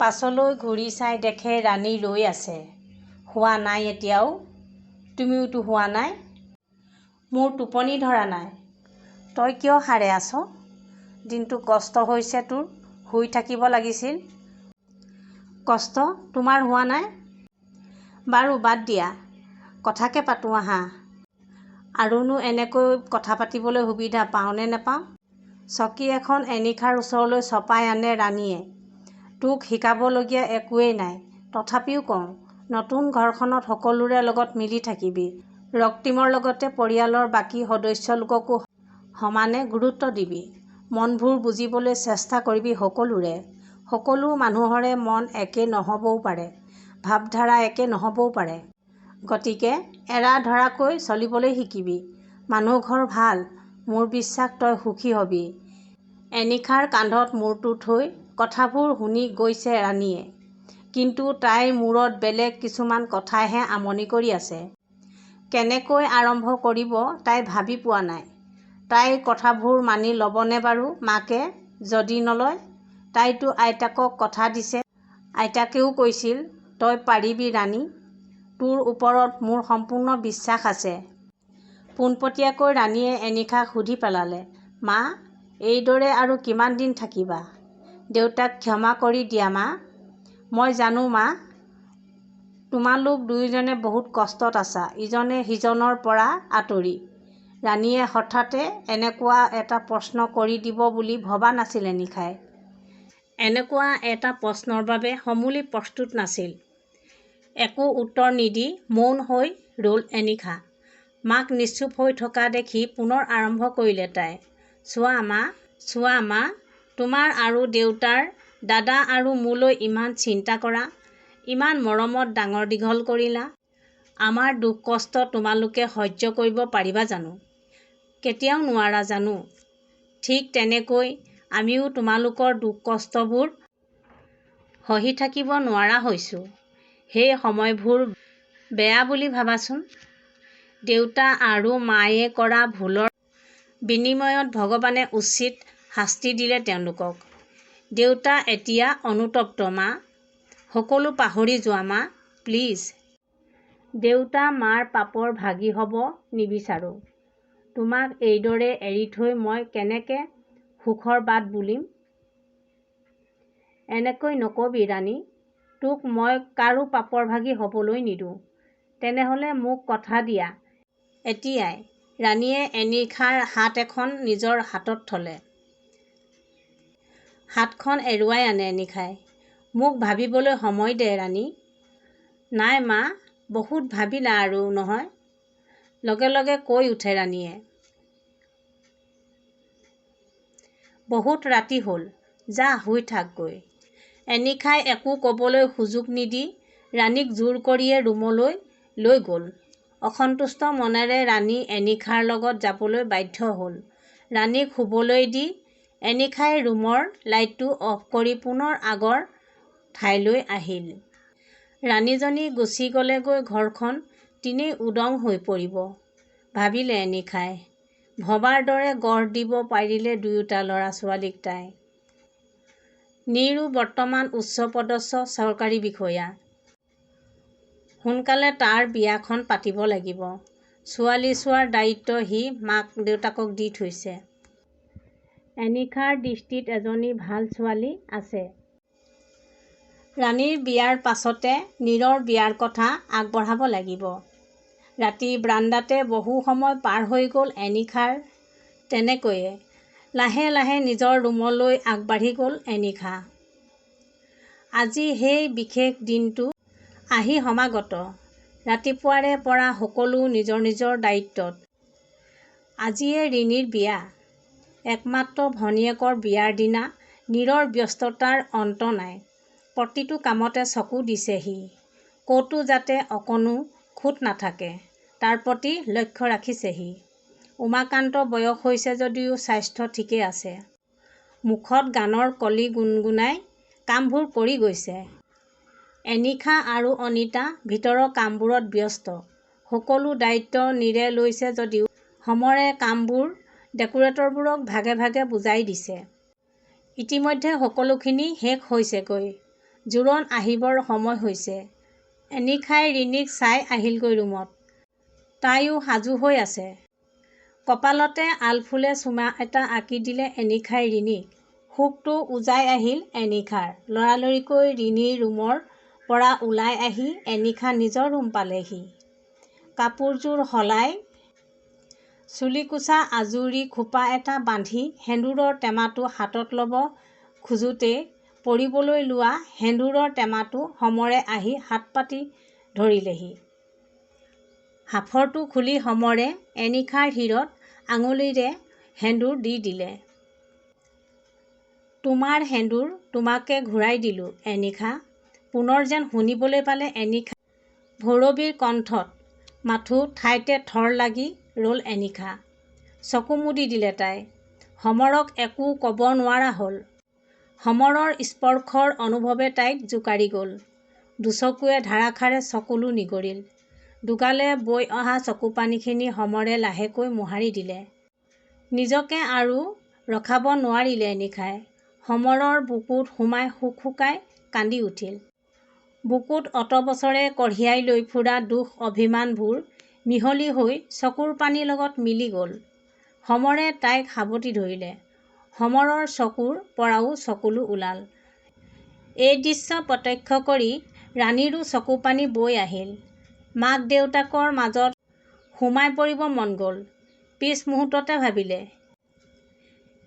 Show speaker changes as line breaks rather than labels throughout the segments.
পাছলৈ ঘূৰি চাই দেখে ৰাণী ৰৈ আছে। শোৱা নাই এতিয়াও? তুমিওতো শোৱা নাই? মোৰ টোপনি ধৰা নাই। তই কিয় সাৰে আছ? দিনটো কষ্ট হৈছে তোৰ, শুই থাকিব লাগিছিল। কষ্ট তোমাৰ হোৱা নাই? বাৰু বাদ দিয়া, কথাকে পাতোঁ আহা। আৰুনো এনেকৈ কথা পাতিবলৈ সুবিধা পাওঁনে নেপাওঁ? চকী এখন এনিশাৰ ওচৰলৈ চপাই আনে ৰাণীয়ে। তোক শিকাবলগীয়া একোৱেই নাই, তথাপিও কওঁ, নতুন ঘৰখনত সকলোৰে লগত মিলি থাকিবি। ৰক্তিমৰ লগতে পৰিয়ালৰ বাকী সদস্যলোককো সমানে গুৰুত্ব দিবি। মনবোৰ বুজিবলৈ চেষ্টা কৰিবি সকলোৰে। সকলো মানুহৰে মন একে নহ'বও পাৰে, ভাৱধাৰা একে নহ'বও পাৰে। গতিকে এৰা ধৰাকৈ চলিবলৈ শিকিবি। মানুহ ঘৰ ভাল, মোৰ বিশ্বাস তই সুখী হবি। এনিশাৰ কান্ধত মূৰটো থৈ কথাবোৰ শুনি গৈছে ৰাণীয়ে। কিন্তু তাইৰ মূৰত বেলেগ কিছুমান কথাইহে আমনি কৰি আছে। কেনেকৈ আৰম্ভ কৰিব তাই ভাবি পোৱা নাই। তাইৰ কথাবোৰ মানি ল'বনে বাৰু মাকে? যদি নলয়? তাইতো আইতাকক কথা দিছে। আইতাকেও কৈছিল, তই পাৰিবি ৰাণী, তোৰ ওপৰত মোৰ সম্পূৰ্ণ বিশ্বাস আছে। পোনপটীয়াকৈ ৰাণীয়ে এনিশাক সুধি পেলালে, মা, এইদৰে আৰু কিমান দিন থাকিবা? দেউতাক ক্ষমা কৰি দিয়া মা। মই জানো মা, তোমালোক দুয়োজনে বহুত কষ্টত আছা, ইজনে সিজনৰ পৰা আঁতৰি। ৰাণীয়ে হঠাতে এনেকুৱা এটা প্ৰশ্ন কৰি দিব বুলি ভবা নাছিল এনিশাই। এনেকুৱা এটা প্ৰশ্নৰ বাবে সমূলি প্ৰস্তুত নাছিল। একো উত্তৰ নিদি মৌন হৈ ৰ'ল এনিশা। মাক নিশ্চুপ হৈ থকা দেখি পুনৰ আৰম্ভ কৰিলে তাই। চোৱা মা, তোমাৰ আৰু দেউতাৰ, দাদা আৰু মোলৈ ইমান চিন্তা কৰা, ইমান মৰমত ডাঙৰ দীঘল কৰিলা। আমাৰ দুখ কষ্ট তোমালোকে সহ্য কৰিব পাৰিবা জানো? কেতিয়াও নোৱাৰা জানো? ঠিক তেনেকৈ আমিও তোমালোকৰ দুখ কষ্টবোৰ সহি থাকিব নোৱাৰা হৈছোঁ। সেই সময়বোৰ বেয়া বুলি ভাবাচোন। দেউতা আৰু মায়ে কৰা ভুলৰ বিনিময়ত ভগৱানে উচিত শাস্তি দিলে তেওঁলোকক। দেউতা এতিয়া অনুতপ্ত মা। সকলো পাহৰি যোৱা মা, প্লিজ। দেউতা মাৰ পাপৰ ভাগী হ'ব নিবিচাৰোঁ। তোমাক এইদৰে এৰি থৈ মই কেনেকৈ সুখৰ বাট বুলিম? এনেকৈ নকবি ৰাণী, তোক মই কাৰো পাপৰ ভাগী হ'বলৈ নিদিওঁ। তেনেহ'লে মোক কথা দিয়া এতিয়াই। ৰাণীয়ে এনিশাৰ হাত এখন নিজৰ হাতত থলে। হাতখন এৰুৱাই আনে এনিশাই। মোক ভাবিবলৈ সময় দে ৰাণী। নাই মা, বহুত ভাবিলা আৰু নহয়, লগে লগে কৈ উঠে ৰাণীয়ে। বহুত ৰাতি হ'ল, যা শুই থাকগৈ। এনিশাই একো ক'বলৈ সুযোগ নিদি ৰাণীক জোৰ কৰিয়ে ৰুমলৈ লৈ গ'ল। অসন্তুষ্ট মনেৰে ৰাণী এনিশাৰ লগত যাবলৈ বাধ্য হ'ল। ৰাণীক শুবলৈ দি এনিশাই ৰুমৰ লাইটটো অফ কৰি পুনৰ আগৰ ঠাইলৈ আহিল। ৰাণীজনী গুচি গ'লেগৈ ঘৰখন তেনেই উদং হৈ পৰিব, ভাবিলে এনিশাই। ভবাৰ দৰে গঢ় দিব পাৰিলে দুয়োটা ল'ৰা-ছোৱালীক তাই। নীৰু বৰ্তমান উচ্চপদস্থ চৰকাৰী বিষয়া। সোনকালে তাৰ বিয়াখন পাতিব লাগিব। ছোৱালী চোৱাৰ দায়িত্ব সি মাক দেউতাকক দি থৈছে। এনিশাৰ দৃষ্টিত এজনী ভাল ছোৱালী আছে। ৰাণীৰ বিয়াৰ পাছতে নীৰৰ বিয়াৰ কথা আগবঢ়াব লাগিব। ৰাতি বাৰান্দাতে বহু সময় পাৰ হৈ গ'ল এনিশাৰ। তেনেকৈয়ে লাহে লাহে নিজৰ ৰুমলৈ আগবাঢ়ি গ'ল এনিশা। আজি সেই বিশেষ দিনটো আহি সমাগত। ৰাতিপুৱাৰে পৰা সকলো নিজৰ নিজৰ দায়িত্বত। আজিয়ে ৰিণীৰ বিয়া। একমাত্ৰ ভনীয়েকৰ বিয়াৰ দিনা নীৰৰ ব্যস্ততাৰ অন্ত নাই। প্ৰতিটো কামতে চকু দিছে সি। ক'তো যাতে অকণো খুঁত নাথাকে, তাৰ প্ৰতি লক্ষ্য ৰাখিছে সি। উমাকান্ত বয়স হৈছে যদিও স্বাস্থ্য ঠিকেই আছে। মুখত গানৰ কলি গুণগুণাই কামবোৰ কৰি গৈছে। এনিশা আৰু অনিতা ভিতৰৰ কামবোৰত ব্যস্ত। সকলো দায়িত্ব নীৰে লৈছে যদিও সমৰে কামবোৰ ডেকোৰেটৰবোৰক ভাগে ভাগে বুজাই দিছে। ইতিমধ্যে সকলোখিনি শেষ হৈছেগৈ। জোৰণ আহিবৰ সময় হৈছে। এনিশাই ৰিণীক চাই আহিলগৈ ৰুমত। তাইও সাজু হৈ আছে। কপালতে আলফুলে চুমা এটা আঁকি দিলে এনিশাই ৰিণীক। শোকটো উজাই আহিল এনিশাৰ। লৰালৰিকৈ ৰিণীৰ ৰুমৰ পৰা ওলাই আহি এনিশা নিজৰ ৰুম পালেহি। কাপোৰযোৰ সলাই চুলিকোছা আজুৰি খোপা এটা বান্ধি সেন্দুৰৰ টেমাটো হাতত ল'ব খোজোতেই পৰিবলৈ লোৱা সেন্দুৰৰ টেমাটো সমৰে আহি হাত পাতি ধৰিলেহি। হাফৰটো খুলি সমৰে এনিশাৰ শিৰত আঙুলিৰে সেন্দুৰ দি দিলে। তোমাৰ সেন্দুৰ তোমাকে ঘূৰাই দিলোঁ এনিশা। পুনৰ যেন শুনিবলৈ পালে এনিশা ভৈৰৱীৰ কণ্ঠত। মাথো ঠাইতে থৰ লাগি ৰ'ল এনিশা। চকু মুদি দিলে তাই। সমৰক একো ক'ব নোৱাৰা হ'ল। সমৰৰ স্পৰ্শৰ অনুভৱে তাইক জোকাৰি গ'ল। দুচকুৱে ধাৰাসাৰে চকুলো নিগৰিল। দুগালে বৈ অহা চকুপানীখিনি সমৰে লাহেকৈ মোহাৰি দিলে। নিজকে আৰু ৰখাব নোৱাৰিলে এনিশাই। সমৰৰ বুকুত সোমাই হুকহুকাই কান্দি উঠিল। বুকুত অতবছৰে কঢ়িয়াই লৈ ফুৰা দুখ অভিমানবোৰ মিহলি হৈ চকুৰ পানীৰ লগত মিলি গ'ল। সমৰে তাইক সাবটি ধৰিলে। সমৰৰ চকুৰ পৰাও চকুলো ওলাল। এই দৃশ্য প্ৰত্যক্ষ কৰি ৰাণীৰো চকুপানী বৈ আহিল। মাক দেউতাকৰ মাজত সোমাই পৰিব মন গ'ল। পিছ মুহূৰ্ততে ভাবিলে,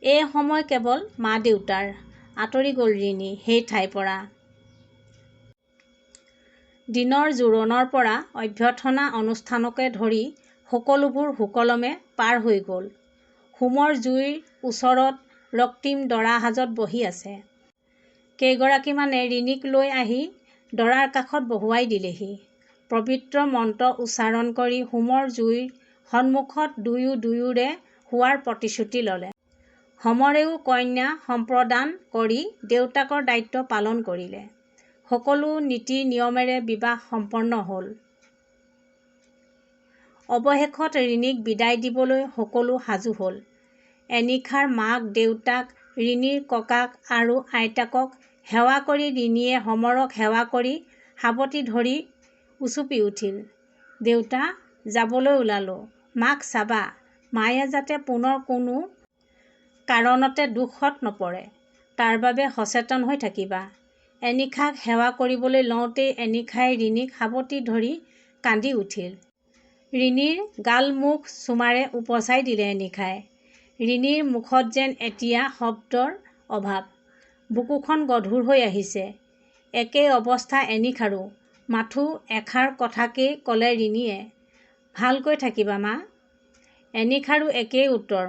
এই সময় কেৱল মা দেউতাৰ। আঁতৰি গ'ল ৰিণী সেই ঠাইৰ পৰা। দিনৰ জোৰোণৰ পৰা অভ্যৰ্থনা অনুষ্ঠানকে ধৰি সকলোবোৰ সুকলমে পাৰ হৈ গ'ল। হোমৰ জুইৰ ওচৰত ৰক্তিম দৰা সাজত বহি আছে। কেইগৰাকীমানে ৰিণীক লৈ আহি দৰাৰ কাষত বহুৱাই দিলেহি। পবিত্ৰ মন্ত্ৰ উচ্চাৰণ কৰি হোমৰ জুইৰ সন্মুখত দুয়োৰে শোৱাৰ প্ৰতিশ্ৰুতি ল'লে। সমৰেও কন্যা সম্প্ৰদান কৰি দেউতাকৰ দায়িত্ব পালন কৰিলে। সকলো নীতি নিয়মেৰে বিবাহ সম্পন্ন হ'ল। অৱশেষত ৰিণীক বিদায় দিবলৈ সকলো সাজু হ'ল। এনিশাৰ মাক দেউতাক, ৰিণীৰ ককাক আৰু আইতাকক সেৱা কৰি ৰিণীয়ে সমৰক সেৱা কৰি সাবটি ধৰি উচুপি উঠিল। দেউতা, যাবলৈ ওলালোঁ। মাক চাবা। মায়ে যাতে পুনৰ কোনো কাৰণতে দুখত নপৰে, তাৰ বাবে সচেতন হৈ থাকিবা। এনিশাক সেৱা কৰিবলৈ লওঁতেই এনিশাই ৰিণীক সাবটি ধৰি কান্দি উঠিল। ৰিণীৰ গাল মুখ চুমাৰে উপচাই দিলে এনিশাই। ৰিণীৰ মুখত যেন এতিয়া শব্দৰ অভাৱ। বুকুখন গধুৰ হৈ আহিছে। একেই অৱস্থা এনিশাৰো। মাথো এষাৰ কথাকেই ক'লে ৰিণীয়ে, ভালকৈ থাকিবা মা। এনিশাৰো একেই উত্তৰ,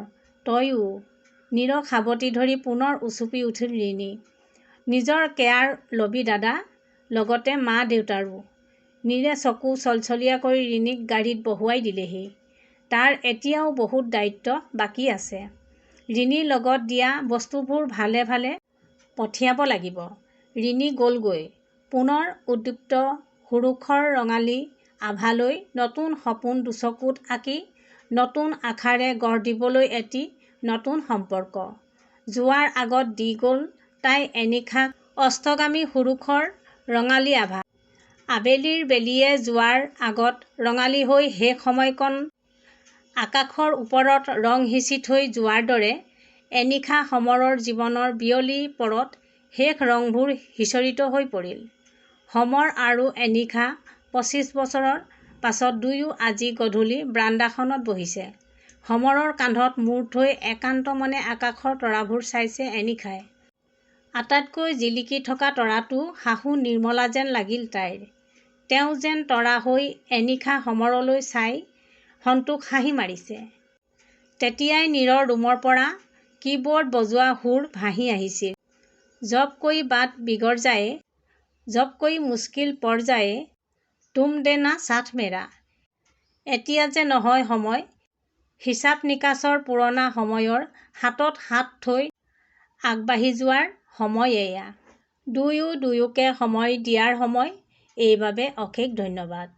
তইও। নীৰক সাবটি ধৰি পুনৰ উচুপি উঠিল ৰিণী। নিজৰ কেয়াৰ লবি দাদা, লগতে মা দেউতাৰো। নীৰে চকু চলচলীয়া কৰি ৰিণীক গাড়ীত বহুৱাই দিলেহি। তাৰ এতিয়াও বহুত দায়িত্ব বাকী আছে। ৰিণীৰ লগত দিয়া বস্তুবোৰ ভালে ভালে পঠিয়াব লাগিব। ৰিণী গ'লগৈ। পুনৰ উদ্দীপ্ত সুৰুখৰ ৰঙালী আভালৈ নতুন সপোন দুচকুত আঁকি নতুন আশাৰে গঢ় দিবলৈ এটি নতুন সম্পৰ্ক। যোৱাৰ আগত দি গ'ল তাই এনিশাক অস্তগামী সুৰুখৰ ৰঙালী আভা। আবেলিৰ বেলিয়ে যোৱাৰ আগত ৰঙালী হৈ শেষ সময়কণ আকাশৰ ওপৰত ৰং সিঁচি থৈ যোৱাৰ দৰে এনিশা সমৰৰ জীৱনৰ বিয়লি পৰত শেষ ৰংবোৰ সিঁচৰিত হৈ পৰিল। সমৰ আৰু এনিশা 25 বছৰৰ পাছত দুয়ো আজি গধূলি বাৰান্দাখনত বহিছে। সমৰৰ কান্ধত মূৰ থৈ একান্ত মনে আকাশৰ তৰাবোৰ চাইছে এনিশাই। আটাইতকৈ জিলিকি থকা তৰাটো শাহু নিৰ্মলা যেন লাগিল তাইৰ। তেওঁ যেন তৰা হৈ এনিশা সমৰলৈ চাই সন্তোষ হাঁহি মাৰিছে। তেতিয়াই নীৰৰ ৰুমৰ পৰা কীবৰ্ড বজোৱা সুৰ ভাহি আহিছিল। জব কোই বাত বিগড় যায়ে, জব কোই মুস্কিল পড় যায়ে, তুম দেনা সাথ মেৰা। এতিয়া যে নহয় সময়, হিচাপ নিকাচৰ পুৰণা সময়ৰ হাতত হাত থৈ আগবাঢ়ি যোৱাৰ সময় এয়া। দুয়ো দুয়োকে সময় দিয়াৰ সময়। এইবাবে অশেষ ধন্যবাদ।